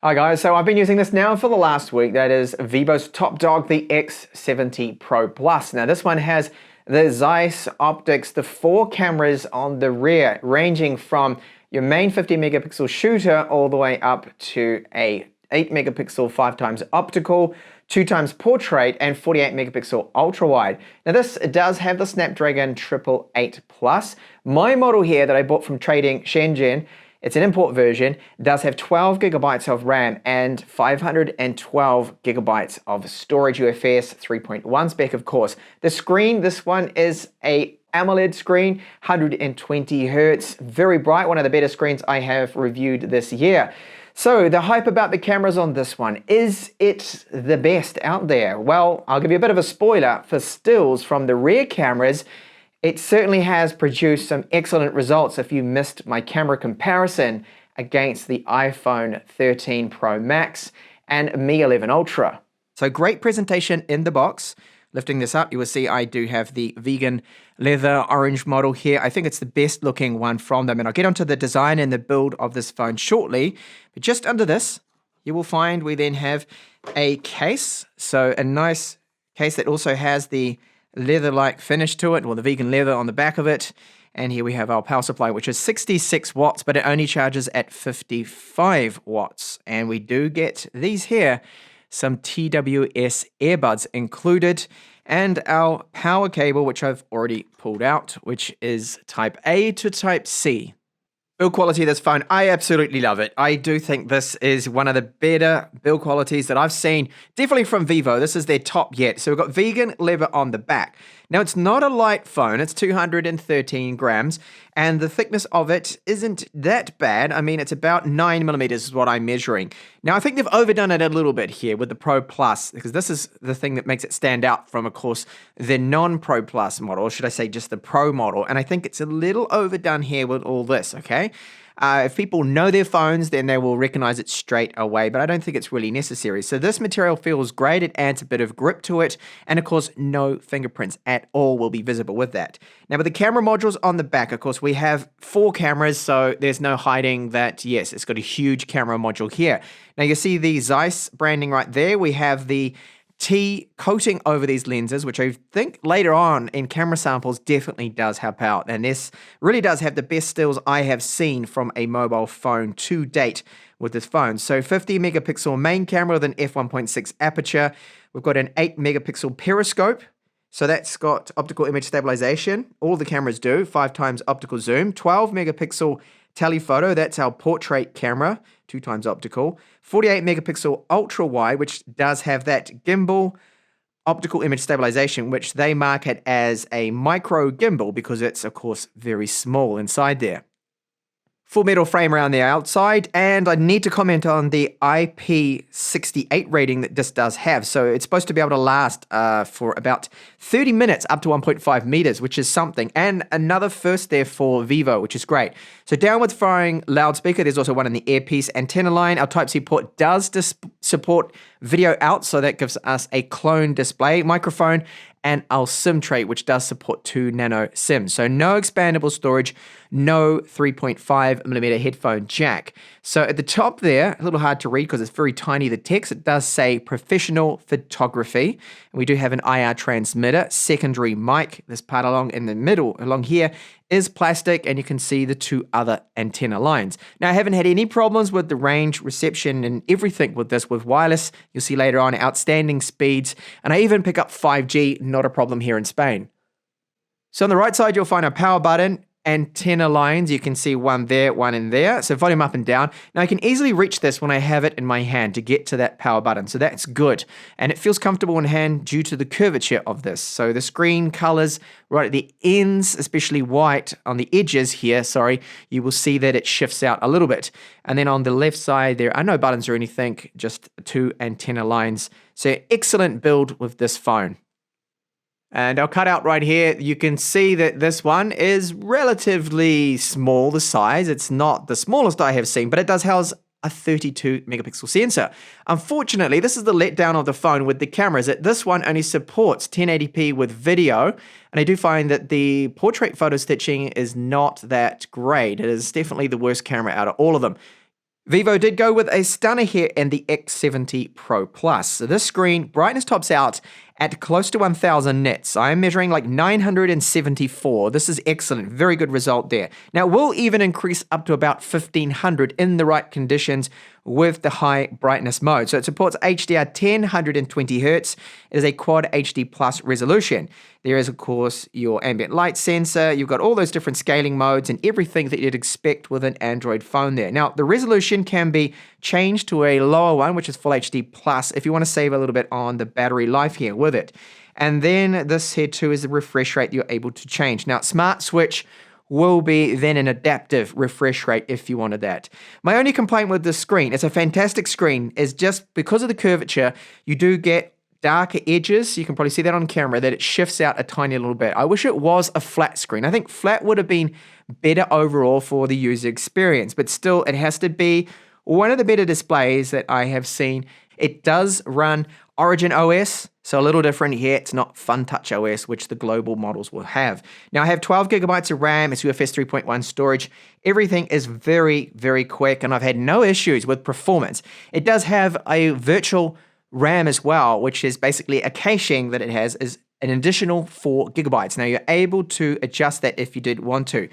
Hi guys, so I've been using this now for the last week. That is Vivo's top dog, the X70 Pro Plus. Now this one has the Zeiss optics, the 4 cameras on the rear, ranging from your main 50 megapixel shooter all the way up to a 8 megapixel 5 times optical, 2 times portrait, and 48 megapixel ultra wide. Now this does have the Snapdragon 888 Plus. My model here that I bought from Trading Shenzhen, it's an import version, does have 12 gigabytes of RAM and 512 gigabytes of storage, UFS 3.1 spec, of course. The screen, this one is a AMOLED screen, 120 Hertz, very bright, one of the better screens I have reviewed this year. So the hype about the cameras on this one, is it the best out there? Well, I'll give you a bit of a spoiler. For stills from the rear cameras, it certainly has produced some excellent results if you missed my camera comparison against the iPhone 13 Pro Max and Mi 11 Ultra. So great presentation in the box. Lifting this up, you will see I do have the vegan leather orange model here. I think it's the best looking one from them, and I'll get onto the design and the build of this phone shortly. But just under this, you will find we then have a case. So a nice case that also has the leather-like finish to it, or the vegan leather on the back of it. And here we have our power supply, which is 66 watts, but it only charges at 55 watts. And we do get these here, some TWS earbuds included, and our power cable, which I've already pulled out, which is Type A to Type C. Build quality of this phone, I absolutely love it. I do think this is one of the better build qualities that I've seen, definitely from Vivo. This is their top yet. So we've got vegan leather on the back. Now it's not a light phone, it's 213 grams, and the thickness of it isn't that bad. I mean, it's about 9 millimeters is what I'm measuring. Now I think they've overdone it a little bit here with the Pro Plus, because this is the thing that makes it stand out from, of course, the non-Pro Plus model, or should I say just the Pro model, and I think it's a little overdone here with all this, okay? If people know their phones, then they will recognize it straight away, but I don't think it's really necessary. So this material feels great. It adds a bit of grip to it, and of course, no fingerprints at all will be visible with that. Now, with the camera modules on the back, of course, we have 4 cameras, so there's no hiding that, yes, it's got a huge camera module here. Now, you see the Zeiss branding right there. We have the T coating over these lenses, which I think later on in camera samples definitely does help out. And this really does have the best stills I have seen from a mobile phone to date with this phone. So 50 megapixel main camera with an f1.6 aperture. We've got an 8 megapixel periscope. So that's got optical image stabilization. All the cameras do, 5 times optical zoom, 12 megapixel telephoto, that's our portrait camera, 2 times optical, 48 megapixel ultra wide, which does have that gimbal optical image stabilization, which they market as a micro gimbal because it's, of course, very small inside there. Full metal frame around the outside, and I need to comment on the IP68 rating that this does have. So it's supposed to be able to last for about 30 minutes up to 1.5 meters, which is something. And another first there for Vivo, which is great. So downward firing loudspeaker, there's also one in the earpiece antenna line. Our Type-C port does support video out, so that gives us a clone display microphone, and our SIM tray, which does support 2 nano SIMs. So no expandable storage, no 3.5 millimeter headphone jack. So at the top there, a little hard to read because it's very tiny, the text, it does say professional photography. And we do have an IR transmitter, secondary mic. This part along in the middle, along here, is plastic, and you can see the 2 other antenna lines. Now, I haven't had any problems with the range, reception, and everything with this with wireless. You'll see later on outstanding speeds, and I even pick up 5G, not a problem here in Spain. So on the right side, you'll find a power button, antenna lines. You can see one there, one in there. So volume up and down. Now I can easily reach this when I have it in my hand to get to that power button. So that's good. And it feels comfortable in hand due to the curvature of this. So the screen colors right at the ends, especially white on the edges here, you will see that it shifts out a little bit. And then on the left side, there are no buttons or anything, just 2 antenna lines. So excellent build with this phone. And I'll cut out right here. You can see that this one is relatively small, the size. It's not the smallest I have seen, but it does house a 32 megapixel sensor. Unfortunately, this is the letdown of the phone with the cameras, that this one only supports 1080p with video. And I do find that the portrait photo stitching is not that great. It is definitely the worst camera out of all of them. Vivo did go with a stunner here in the X70 Pro Plus. So this screen, brightness tops out at close to 1000 nits. I am measuring like 974. This is excellent. Very good result there. Now, we'll even increase up to about 1500 in the right conditions with the high brightness mode. So it supports HDR10, 120 Hz. It is a Quad HD Plus resolution. There is, of course, your ambient light sensor. You've got all those different scaling modes and everything that you'd expect with an Android phone there. Now, the resolution can be changed to a lower one, which is Full HD Plus, if you want to save a little bit on the battery life here with it. And then this here too is the refresh rate you're able to change. Now, Smart Switch will be then an adaptive refresh rate if you wanted that. My only complaint with this screen, it's a fantastic screen, is just because of the curvature, you do get darker edges. You can probably see that on camera, that it shifts out a tiny little bit. I wish it was a flat screen. I think flat would have been better overall for the user experience, but still it has to be one of the better displays that I have seen. It does run Origin OS, so a little different here. It's not FunTouch OS, which the global models will have. Now, I have 12 gigabytes of RAM, it's UFS 3.1 storage. Everything is very, very quick, and I've had no issues with performance. It does have a virtual RAM as well, which is basically a caching that it has is an additional 4 gigabytes. Now, you're able to adjust that if you did want to.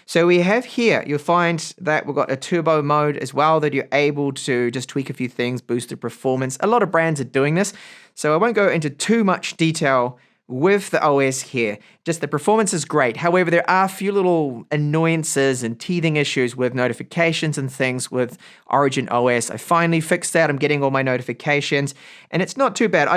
So we have here, you'll find that we've got a turbo mode as well, that you're able to just tweak a few things, boost the performance. A lot of brands are doing this, so I won't go into too much detail with the OS here. Just the performance is great. However, there are a few little annoyances and teething issues with notifications and things with Origin OS. I finally fixed that. I'm getting all my notifications, and it's not too bad.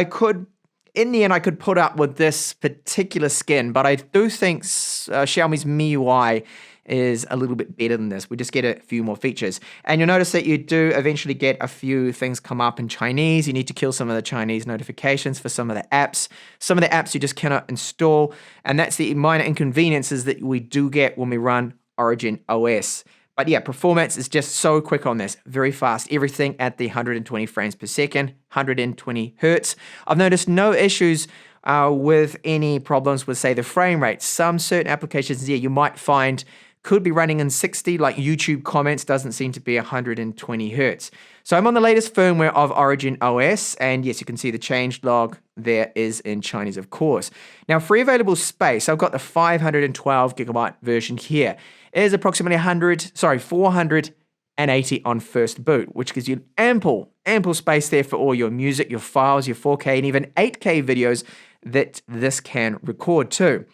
In the end, I could put up with this particular skin, but I do think Xiaomi's MIUI is a little bit better than this. We just get a few more features. And you'll notice that you do eventually get a few things come up in Chinese. You need to kill some of the Chinese notifications for some of the apps. Some of the apps you just cannot install. And that's the minor inconveniences that we do get when we run Origin OS. But yeah, performance is just so quick on this. Very fast. Everything at the 120 frames per second, 120 Hertz. I've noticed no issues with any problems with, say, the frame rate. Some certain applications here you might find could be running in 60, like YouTube comments doesn't seem to be 120 Hertz. So I'm on the latest firmware of Origin OS, and yes, you can see the change log there is in Chinese, of course. Now, free available space, I've got the 512 gigabyte version here. It is approximately 480 on first boot, which gives you ample space there for all your music, your files, your 4K, and even 8K videos that this can record too.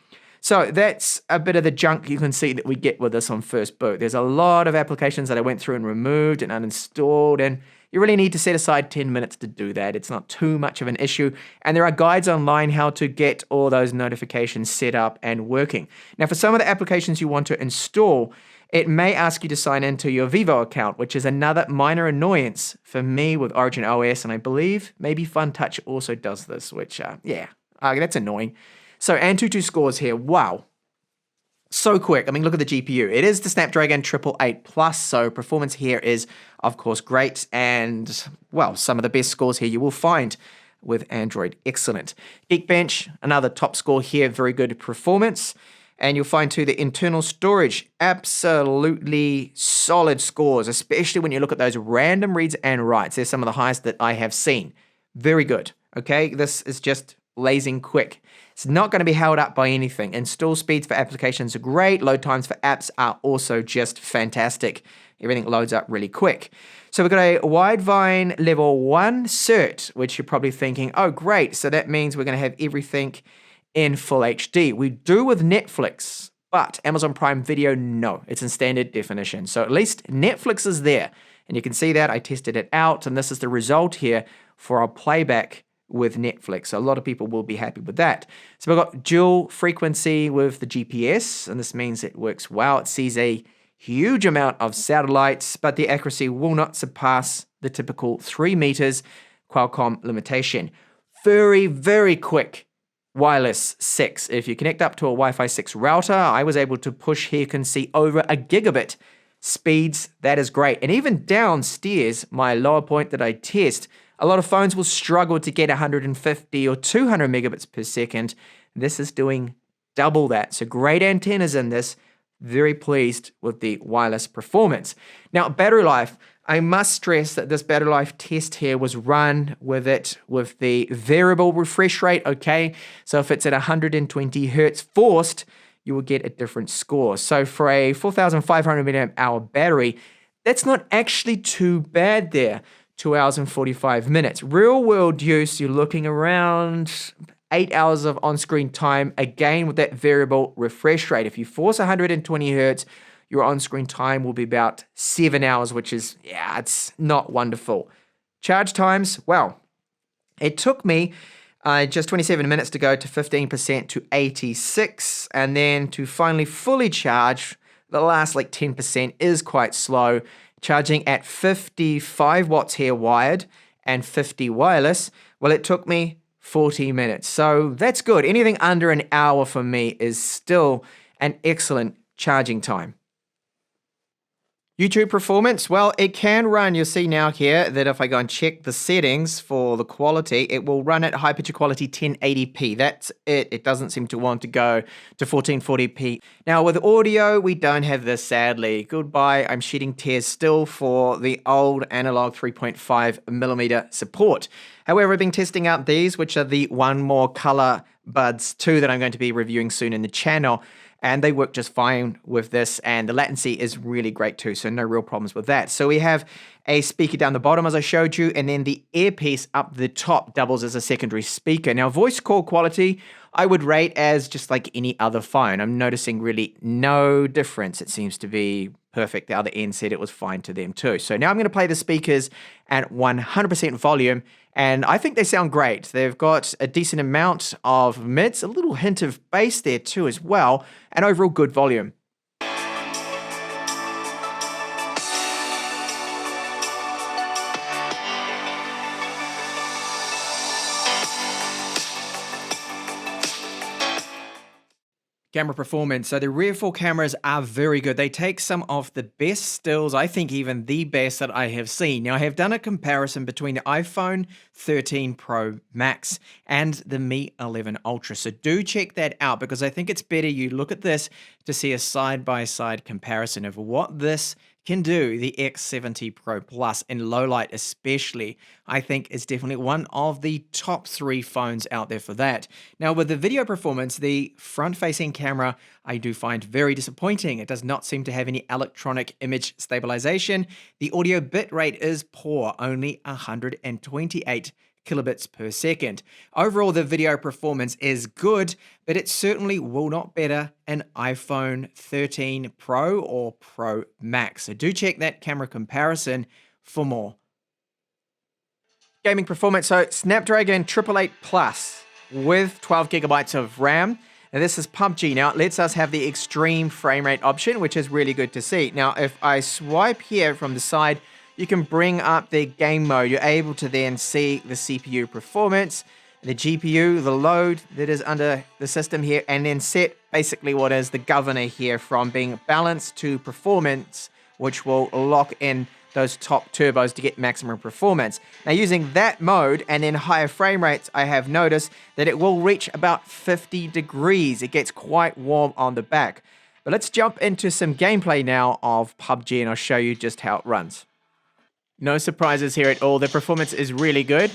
So that's a bit of the junk you can see that we get with this on first boot. There's a lot of applications that I went through and removed and uninstalled, and you really need to set aside 10 minutes to do that. It's not too much of an issue, and there are guides online how to get all those notifications set up and working. Now, for some of the applications you want to install, it may ask you to sign into your Vivo account, which is another minor annoyance for me with Origin OS, and I believe maybe FunTouch also does this, which, that's annoying. So Antutu scores here, wow, so quick. I mean, look at the GPU. It is the Snapdragon 888 Plus, so performance here is, of course, great. And, well, some of the best scores here you will find with Android. Excellent. Geekbench, another top score here, very good performance. And you'll find, too, the internal storage, absolutely solid scores, especially when you look at those random reads and writes. They're some of the highest that I have seen. Very good, okay? This is just blazing quick. It's not going to be held up by anything. Install speeds for applications are great. Load times for apps are also just fantastic. Everything loads up really quick. So we've got a Widevine level 1 cert, which you're probably thinking, oh, great. So that means we're going to have everything in full HD. We do with Netflix, but Amazon Prime Video, no. It's in standard definition. So at least Netflix is there. And you can see that. I tested it out, and this is the result here for our playback with Netflix. So a lot of people will be happy with that. So we've got dual frequency with the GPS, and this means it works well. It sees a huge amount of satellites, but the accuracy will not surpass the typical 3 meters Qualcomm limitation. Very, very quick wireless 6. If you connect up to a Wi-Fi 6 router, I was able to push here, you can see over a gigabit speeds. That is great. And even downstairs, my lower point that I test, a lot of phones will struggle to get 150 or 200 megabits per second. This is doing double that. So great antennas in this. Very pleased with the wireless performance. Now, battery life, I must stress that this battery life test here was run with the variable refresh rate, okay? So if it's at 120 hertz forced, you will get a different score. So for a 4,500 milliamp hour battery, that's not actually too bad there. 2 hours and 45 minutes. Real world use, you're looking around 8 hours of on-screen time, again with that variable refresh rate. If you force 120 hertz, your on-screen time will be about 7 hours, which is, yeah, it's not wonderful. Charge times, well, it took me just 27 minutes to go to 15% to 86, and then to finally fully charge, the last like 10% is quite slow. Charging at 55 watts here wired and 50 wireless, well, it took me 40 minutes. So that's good. Anything under an hour for me is still an excellent charging time. YouTube performance, well, it can run. You'll see now here that if I go and check the settings for the quality, it will run at high picture quality 1080p. That's it. It doesn't seem to want to go to 1440p. Now with audio, we don't have this, sadly. Goodbye. I'm shedding tears still for the old analog 3.5mm support. However, I've been testing out these, which are the One More Color Buds 2 that I'm going to be reviewing soon in the channel. And they work just fine with this, and the latency is really great too, so no real problems with that. So we have a speaker down the bottom, as I showed you, and then the earpiece up the top doubles as a secondary speaker. Now, voice call quality, I would rate as just like any other phone. I'm noticing really no difference. It seems to be perfect. The other end said it was fine to them too. So now I'm going to play the speakers at 100% volume, and I think they sound great. They've got a decent amount of mids, a little hint of bass there too as well, and overall good volume. Camera performance. So the rear four cameras are very good. They take some of the best stills, I think even the best that I have seen. Now I have done a comparison between the iPhone 13 Pro Max and the Mi 11 Ultra. So do check that out, because I think it's better you look at this to see a side-by-side comparison of what this can do. The X70 Pro Plus in low light especially, I think is definitely one of the top 3 phones out there for that. Now with the video performance, the front-facing camera I do find very disappointing. It does not seem to have any electronic image stabilization. The audio bitrate is poor, only 128 kilobits per second. Overall, the video performance is good, but it certainly will not better an iPhone 13 Pro or Pro Max. So do check that camera comparison for more. Gaming performance, so Snapdragon 888 Plus with 12 gigabytes of RAM. Now this is PUBG. Now it lets us have the extreme frame rate option, which is really good to see. Now if I swipe here from the side, you can bring up the game mode. You're able to then see the CPU performance, the GPU, the load that is under the system here, and then set basically what is the governor here from being balanced to performance, which will lock in those top turbos to get maximum performance. Now using that mode and then higher frame rates, I have noticed that it will reach about 50 degrees. It gets quite warm on the back. But let's jump into some gameplay now of PUBG, and I'll show you just how it runs. No surprises here at all. The performance is really good.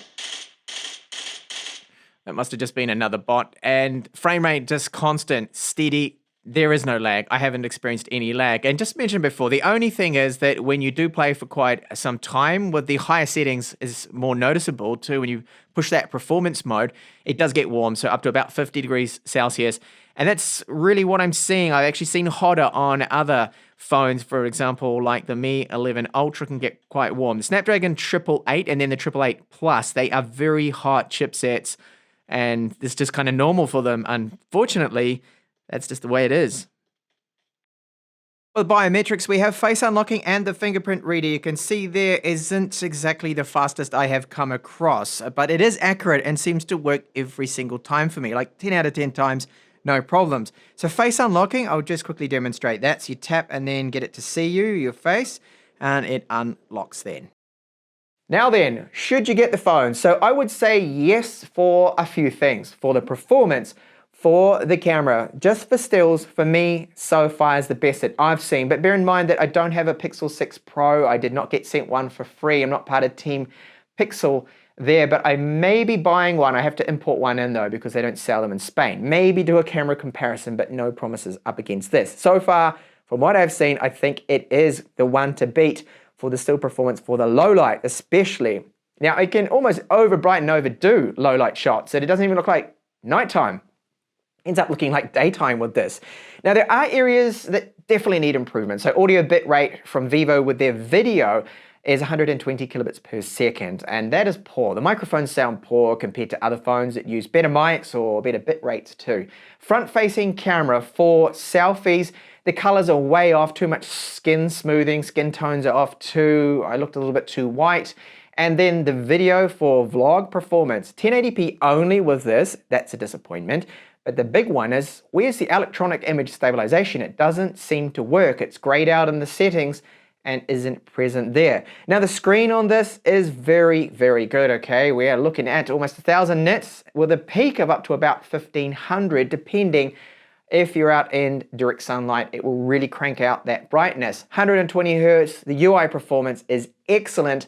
That must have just been another bot. And frame rate just constant, steady. There is no lag. I haven't experienced any lag. And just mentioned before, the only thing is that when you do play for quite some time, with the higher settings is more noticeable too. When you push that performance mode, it does get warm. So up to about 50 degrees Celsius. And that's really what I'm seeing. I've actually seen hotter on other phones. For example, like the Mi 11 Ultra can get quite warm. The Snapdragon 888 and then the 888 Plus, they are very hot chipsets. And it's just kind of normal for them. Unfortunately, that's just the way it is. For the biometrics, we have face unlocking and the fingerprint reader. You can see there isn't exactly the fastest I have come across, but it is accurate and seems to work every single time for me. Like 10 out of 10 times, no problems. So face unlocking, I'll just quickly demonstrate that. So you tap and then get it to see you, your face, and it unlocks then. Now then, should you get the phone? So I would say yes for a few things. For the performance, for the camera, just for stills, for me, so far is the best that I've seen. But bear in mind that I don't have a Pixel 6 Pro. I did not get sent one for free. I'm not part of Team Pixel there, but I may be buying one. I have to import one in though, because they don't sell them in Spain. Maybe do a camera comparison, but no promises up against this. So far, from what I've seen, I think it is the one to beat for the still performance for the low light, especially. Now, it can almost over-brighten, overdo low light shots, and it doesn't even look like nighttime. Ends up looking like daytime with this. Now, there are areas that definitely need improvement. So audio bitrate from Vivo with their video is 120 kilobits per second, and that is poor. The microphones sound poor compared to other phones that use better mics or better bit rates too. Front-facing camera for selfies, the colors are way off, too much skin smoothing, skin tones are off too. I looked a little bit too white. And then the video for vlog performance, 1080p only with this, that's a disappointment. But the big one is, where's the electronic image stabilization? It doesn't seem to work. It's grayed out in the settings and isn't present there. Now the screen on this is very, very good, okay? We are looking at almost 1000 nits with a peak of up to about 1500, depending if you're out in direct sunlight, it will really crank out that brightness. 120 Hertz, the UI performance is excellent.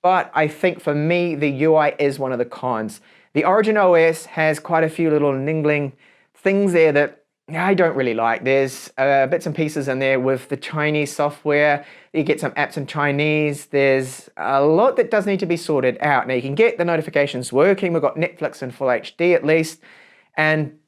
But I think for me, the UI is one of the cons. The Origin OS has quite a few little niggling things there that I don't really like. There's bits and pieces in there with the Chinese software. You get some apps in Chinese. There's a lot that does need to be sorted out. Now you can get the notifications working. We've got Netflix in full HD at least. And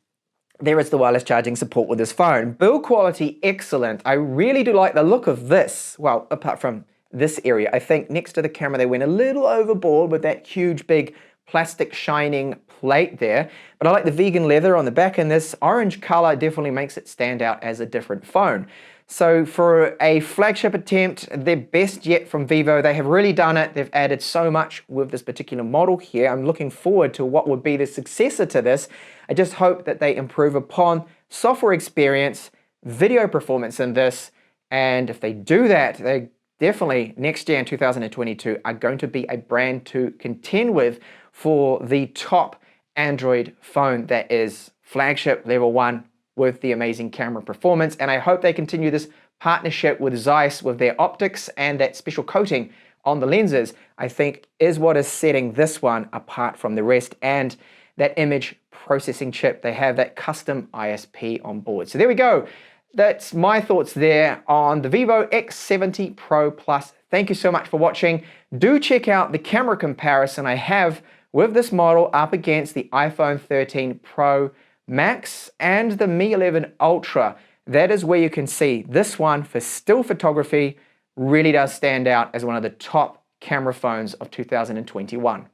there is the wireless charging support with this phone. Build quality, excellent. I really do like the look of this. Well, apart from this area, I think next to the camera they went a little overboard with that huge big plastic shining plate there, but I like the vegan leather on the back, and this orange color definitely makes it stand out as a different phone. So for a flagship attempt, their best yet from Vivo. They have really done it. They've added so much with this particular model here. I'm looking forward to what would be the successor to this. I just hope that they improve upon software experience, video performance in this, and if they do that, they definitely next year in 2022 are going to be a brand to contend with for the top Android phone that is flagship level 1 with the amazing camera performance. And I hope they continue this partnership with Zeiss with their optics, and that special coating on the lenses, I think, is what is setting this one apart from the rest. And that image processing chip, they have that custom ISP on board. So there we go. That's my thoughts there on the Vivo X70 Pro Plus. Thank you so much for watching. Do check out the camera comparison I have with this model up against the iPhone 13 Pro Max and the Mi 11 Ultra. That is where you can see this one for still photography really does stand out as one of the top camera phones of 2021.